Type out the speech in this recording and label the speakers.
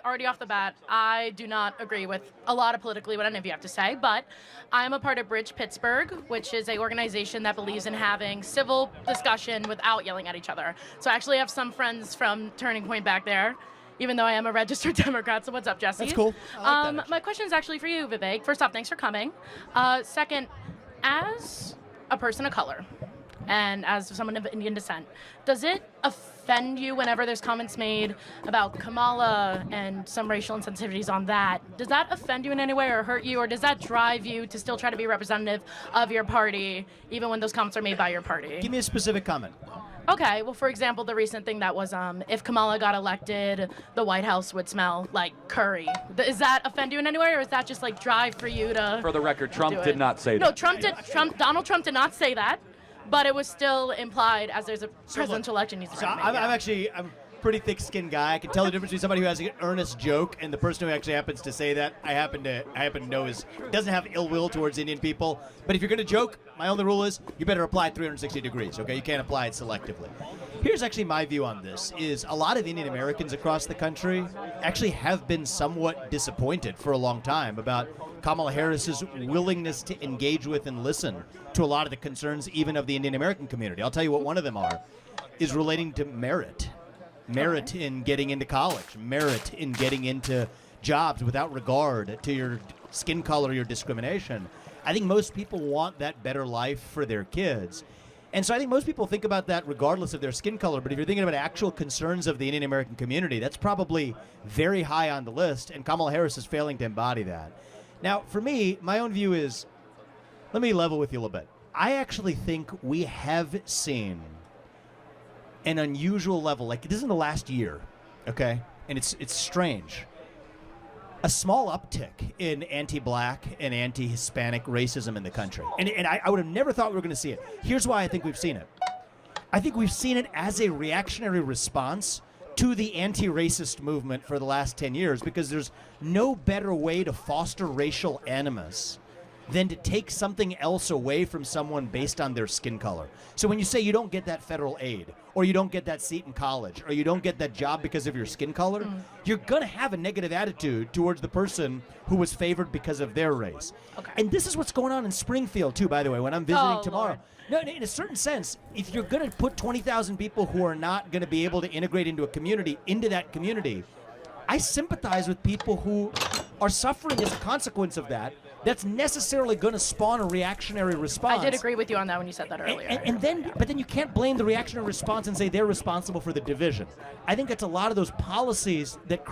Speaker 1: already off the bat, I do not agree with a lot of politically what any of you have to say, but I'm a part of Bridge Pittsburgh, which is an organization that believes in having civil discussion without yelling at each other. So I actually have some friends from Turning Point back there, even though I am a registered Democrat. So what's up, Jesse?
Speaker 2: That's cool. I like that,
Speaker 1: my question is actually for you, Vivek. First off, thanks for coming. Second, as a person of color, and as someone of Indian descent, does it offend you whenever there's comments made about Kamala and some racial insensitivities on that? Does that offend you in any way or hurt you, or does that drive you to still try to be representative of your party, even when those comments are made by your party?
Speaker 2: Give me a specific comment.
Speaker 1: Okay, well, for example, the recent thing that was, if Kamala got elected, the White House would smell like curry. Does that offend you in any way, or is that just like drive for you to?
Speaker 3: For the record, Trump did not say
Speaker 1: No,
Speaker 3: that.
Speaker 1: Donald Trump did not say that. But it was still implied as there's a presidential election needs to be made.
Speaker 2: I'm a pretty thick-skinned guy. I can tell the difference between somebody who has an earnest joke and the person who actually happens to say that. I happen to know doesn't have ill will towards Indian people. But if you're going to joke, my only rule is you better apply it 360 degrees. Okay, you can't apply it selectively. Here's actually my view on this: is a lot of Indian Americans across the country actually have been somewhat disappointed for a long time about Kamala Harris's willingness to engage with and listen to a lot of the concerns even of the Indian American community. I'll tell you what one of them is relating to merit. Merit in getting into college, merit in getting into jobs without regard to your skin color or your discrimination. I think most people want that better life for their kids. And so I think most people think about that regardless of their skin color, but if you're thinking about actual concerns of the Indian American community, that's probably very high on the list, and Kamala Harris is failing to embody that. Now, for me, my own view is, let me level with you a little bit. I actually think we have seen an unusual level, like this is in the last year, okay? And it's strange. A small uptick in anti-black and anti-Hispanic racism in the country. And I would have never thought we were going to see it. Here's why I think we've seen it. I think we've seen it as a reactionary response to the anti-racist movement for the last 10 years, because there's no better way to foster racial animus than to take something else away from someone based on their skin color. So when you say you don't get that federal aid, or you don't get that seat in college, or you don't get that job because of your skin color, you're going to have a negative attitude towards the person who was favored because of their race.
Speaker 1: Okay.
Speaker 2: And this is what's going on in Springfield, too, by the way, when I'm visiting tomorrow.
Speaker 1: Lord.
Speaker 2: No, in a certain sense, if you're going to put 20,000 people who are not going to be able to integrate into a community, into that community, I sympathize with people who are suffering as a consequence of that. That's necessarily going to spawn a reactionary response.
Speaker 1: I did agree with you on that when you said that earlier.
Speaker 2: But then you can't blame the reactionary response and say they're responsible for the division. I think it's a lot of those policies that create